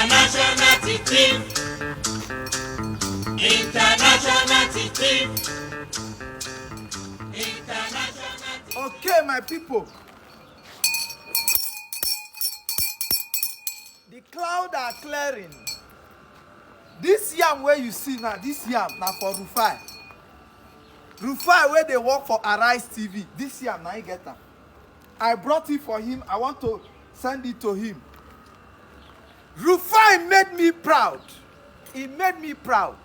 International team. International team. International. Okay, my people. The clouds are clearing. This yam where you see now, this yam now for Rufai. Rufai where they work for Arise TV. This yam now you get them. I brought it for him. I want to send it to him. Rufai made me proud. He made me proud.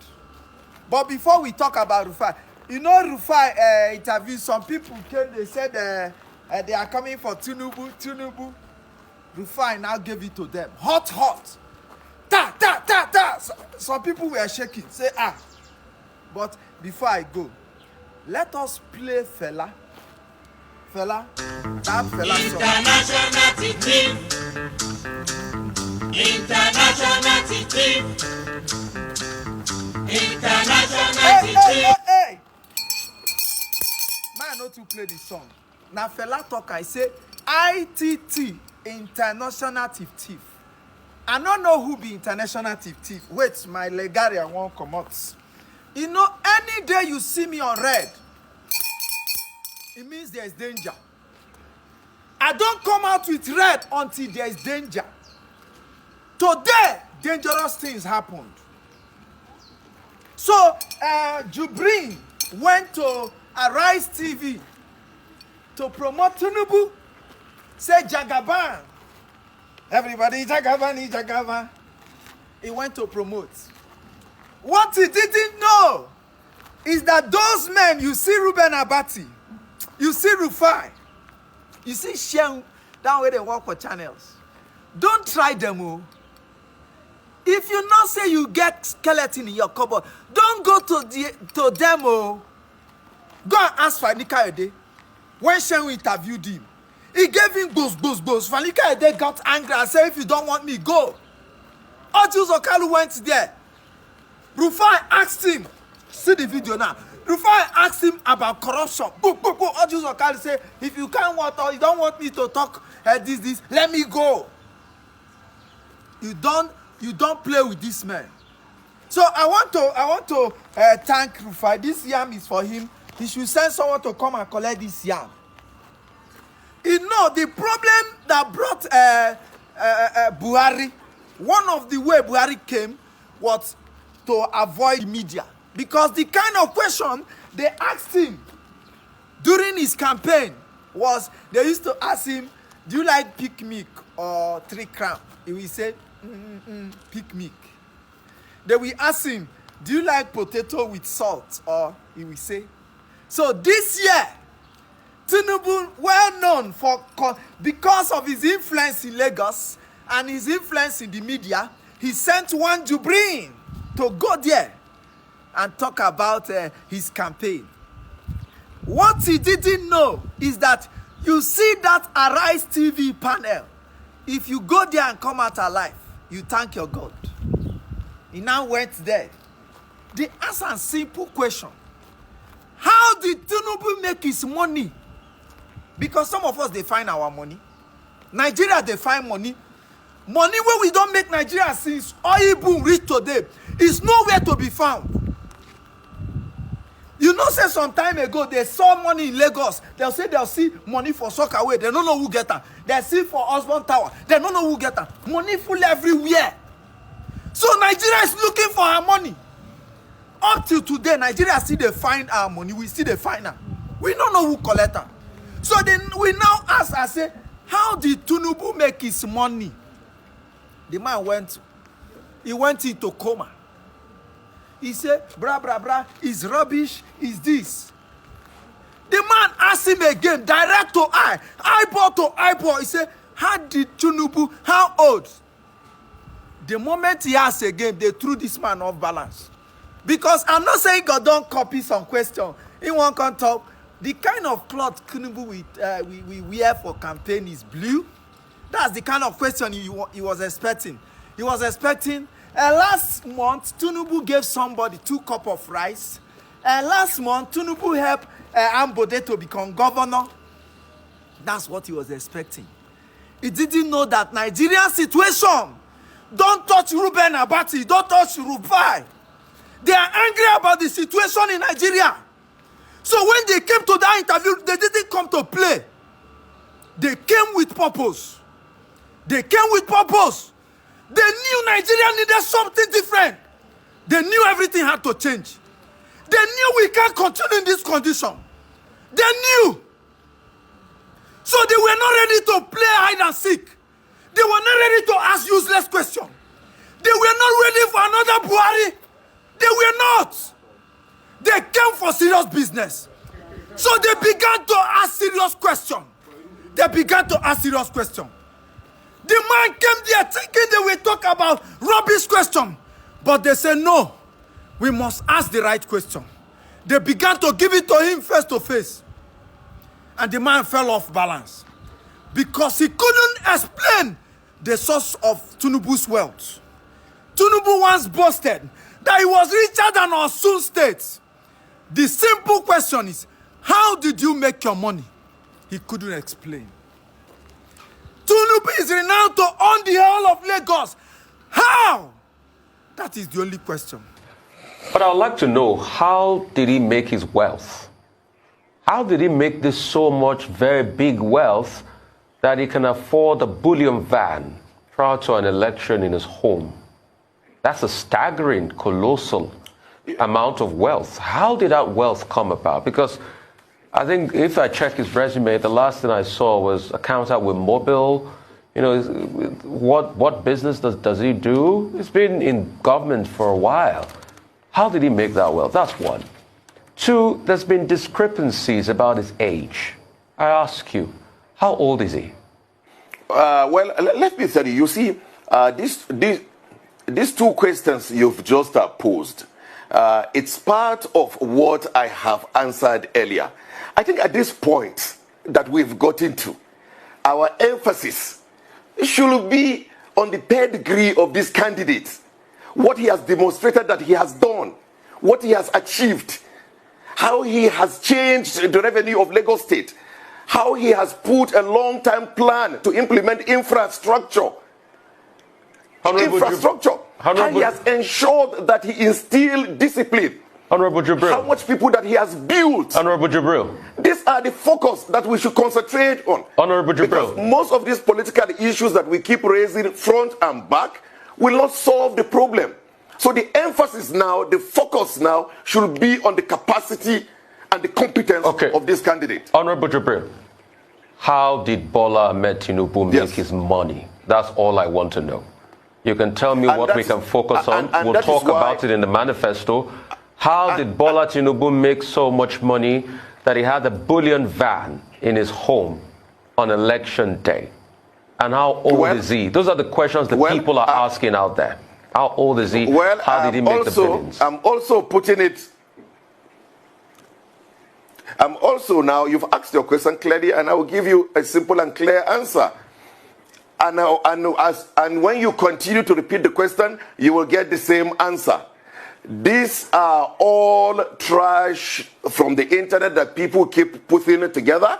But before we talk about Rufai, you know Rufai interview, some people came, they said they are coming for Tinubu. Rufai now gave it to them. Hot. Ta. Some people were shaking. Say, ah. But before I go, let us play Fela. That Fela song. International team. International team. International team. Hey. Man, not to play the song. Now Fela talk, I say, ITT, International Thief. I don't know who be International Thief. Wait, my Legaria won't come out. You know, any day you see me on red, it means there is danger. I don't come out with red until there is danger. Today, dangerous things happened. So, Jubrin went to Arise TV to promote Tinubu. Say Jagaban. Everybody, Jagaban. He went to promote. What he didn't know is that those men, you see Ruben Abati, you see Rufai, you see Shem, down where they work for channels. Don't try them. Oh. If you not say you get skeleton in your cupboard, don't go to them. Oh. Go and ask Fanika Ede. When Shem interviewed him, he gave him goes. Fanika Ede got angry and said, if you don't want me, go. Ojus Okalu went there. Rufai asked him, see the video now. Rufai asked him about corruption. Ojus Okalu said, if you can't want or you don't want me to talk this, let me go. You don't play with this man. So I want to thank Rufai. This yam is for him. He should send someone to come and collect this yam. You know, the problem that brought Buhari, one of the way Buhari came was to avoid media. Because the kind of question they asked him during his campaign was, they used to ask him, do you like pick milk or 3 Crown? He will say, pick milk. They will ask him, do you like potato with salt? Or he will say. So this year, Tinubu, well known because of his influence in Lagos and his influence in the media, he sent one Jubrin to go there and talk about his campaign. What he didn't know is that you see that Arise TV panel. If you go there and come out alive, you thank your God. He now went there. They asked a simple question. How did Tinubu make his money? Because some of us, they find our money. Nigeria, they find money. Money where we don't make Nigeria since oil boom reach today is nowhere to be found. You know, say some time ago, they saw money in Lagos. They'll say they'll see money for Sokaway. They don't know who get them. They see for Osborne Tower. They don't know who get them. Money full everywhere. So Nigeria is looking for our money. Up till today, Nigeria still they find our money. We still they find them. We don't know who collect them. So then we now ask and say, how did Tinubu make his money? The man went into coma. He said, bra, is rubbish, is this. The man asked him again, direct to eye, eyeball to eyeball. He said, how did Tinubu, how old? The moment he asked again, they threw this man off balance. Because I'm not saying God don't copy some question. He won't come talk. The kind of cloth Tinubu we wear for campaign is blue. That's the kind of question he was expecting. He was expecting, last month, Tinubu gave somebody 2 cups of rice. Last month, Tinubu helped Ambode to become governor. That's what he was expecting. He didn't know that Nigerian situation Don't touch Ruben Abati. Don't touch Rufai. They are angry about the situation in Nigeria. So when they came to that interview, they didn't come to play. They came with purpose. They came with purpose. They knew Nigeria needed something different. They knew everything had to change. They knew we can't continue in this condition. They knew. So they were not ready to play hide and seek. They were not ready to ask useless questions. They were not ready for another Buhari. They were not. They came for serious business. So they began to ask serious questions. They began to ask serious questions. The man came there thinking they will talk about rubbish questions. But they said, no, we must ask the right question. They began to give it to him face to face. And the man fell off balance. Because he couldn't explain the source of Tinubu's wealth. Tinubu once boasted that he was richer than Osun State. The simple question is, how did you make your money? He couldn't explain. Tinubu is renowned to own the whole of Lagos. How? That is the only question. But I would like to know, how did he make his wealth? How did he make this so much very big wealth that he can afford a bullion van prior to an election in his home? That's a staggering, colossal amount of wealth. How did that wealth come about? Because I think if I check his resume, the last thing I saw was accountant with Mobile. You know, what business does he do? He's been in government for a while. How did he make that wealth? That's one. Two, there's been discrepancies about his age. I ask you, how old is he? Well, let me tell you, you see, these two questions you've just posed, it's part of what I have answered earlier. I think at this point that we've gotten to, our emphasis should be on the pedigree of this candidate, what he has demonstrated that he has done, what he has achieved, how he has changed the revenue of Lagos State, how he has put a long-term plan to implement infrastructure. How he has ensured that he instilled discipline. Honorable Jibril. How much people that he has built. Honorable Jibril. These are the focus that we should concentrate on. Honorable Jibril. Because most of these political issues that we keep raising front and back will not solve the problem. So the emphasis now, the focus now, should be on the capacity and the competence of this candidate. Honorable Jibril, how did Bola Ahmed Tinubu make his money? That's all I want to know. You can tell me what we can focus on. We'll talk about it in the manifesto. How did Bola Tinubu make so much money that he had a bullion van in his home on election day? And how old is he? Those are the questions the people are asking out there. How old is he? How did he make the billions? I'm also putting it. I'm also now, you've asked your question clearly, and I will give you a simple and clear answer. And when you continue to repeat the question, you will get the same answer. These are all trash from the internet that people keep putting together,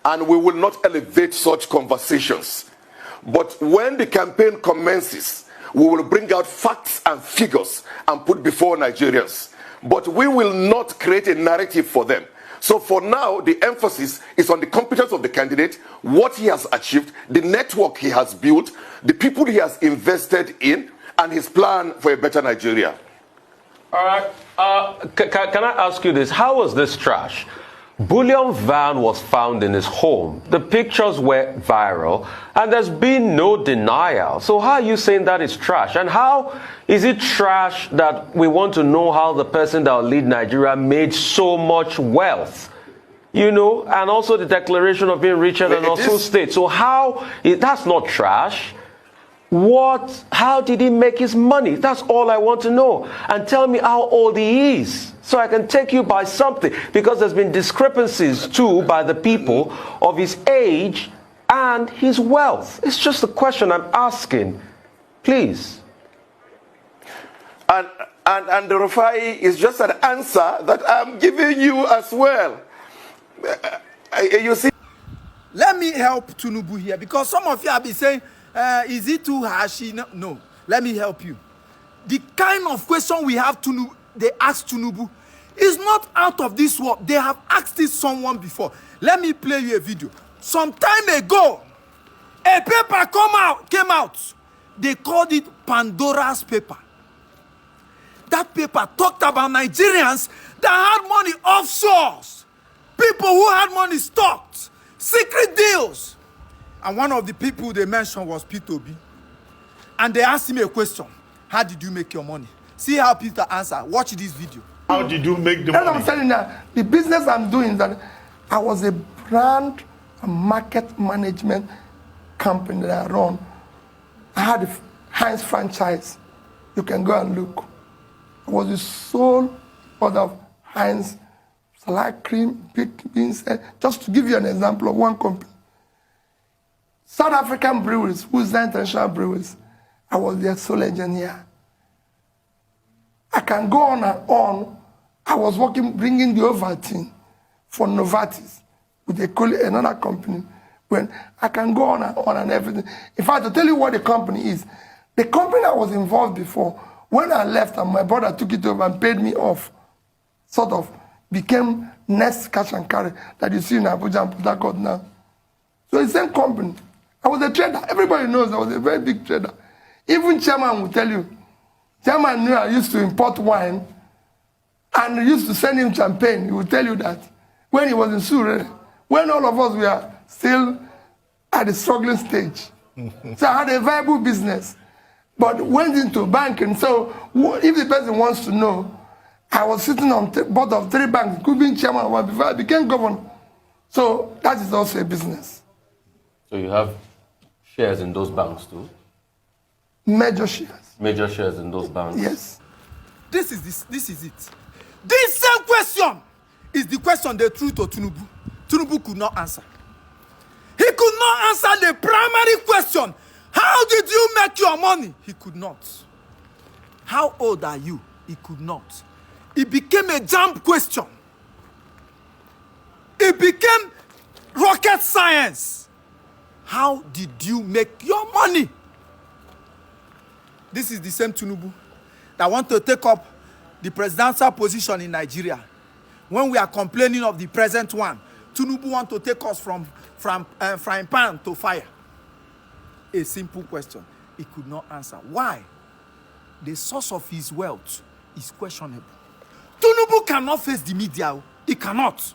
and we will not elevate such conversations. But when the campaign commences, we will bring out facts and figures and put before Nigerians. But we will not create a narrative for them. So for now, the emphasis is on the competence of the candidate, what he has achieved, the network he has built, the people he has invested in, and his plan for a better Nigeria. All right. Can I ask you this? How was this trash? Bullion van was found in his home. The pictures were viral, and there's been no denial. So how are you saying that is trash? And how is it trash that we want to know how the person that will lead Nigeria made so much wealth? You know, and also the declaration of being richer than Osun State. So that's not trash. How did he make his money? That's all I want to know. And tell me how old he is, so I can take you by something. Because there's been discrepancies too by the people of his age and his wealth. It's just a question I'm asking. Please. And the Rufai is just an answer that I'm giving you as well. You see. Let me help Tinubu here, because some of you have been saying, is it too harsh? No. Let me help you. The kind of question we have they ask Tinubu is not out of this world. They have asked it someone before. Let me play you a video. Some time ago, a paper came out. They called it Pandora's paper. That paper talked about Nigerians that had money offshore. People who had money stocked. Secret deals. And one of the people they mentioned was Peter Obi. And they asked him a question. How did you make your money? See how Peter answered. Watch this video. How did you make the As money? I'm saying now, the business I'm doing is that I was a brand and market management company that I run. I had a Heinz franchise. You can go and look. I was the sole owner of Heinz salad cream, baked beans. Just to give you an example of one company. South African Breweries, who's the international breweries, I was their sole engineer. I can go on and on. I was working, bringing the Ovaltine for Novartis with another company. When I can go on and everything. In fact, to tell you what the company is, the company I was involved before, when I left and my brother took it over and paid me off, sort of became Next Cash and Carry that you see in Abuja and Port Harcourt now. So it's the same company. I was a trader. Everybody knows I was a very big trader. Even chairman will tell you. Chairman knew I used to import wine and used to send him champagne. He will tell you that when he was in Surrey, when all of us were still at the struggling stage. So I had a viable business, but went into banking. So if the person wants to know, I was sitting on board of 3 banks, could be chairman of one before I became governor. So that is also a business. So you have shares in those banks too? Major shares. Major shares in those banks? Yes. This is it. This same question is the question they threw to Tinubu. Tinubu could not answer. He could not answer the primary question. How did you make your money? He could not. How old are you? He could not. It became a jump question. It became rocket science. How did you make your money? This is the same Tinubu that want to take up the presidential position in Nigeria. When we are complaining of the present one, Tinubu want to take us from frying pan to fire. A simple question. He could not answer. Why? The source of his wealth is questionable. Tinubu cannot face the media. He cannot.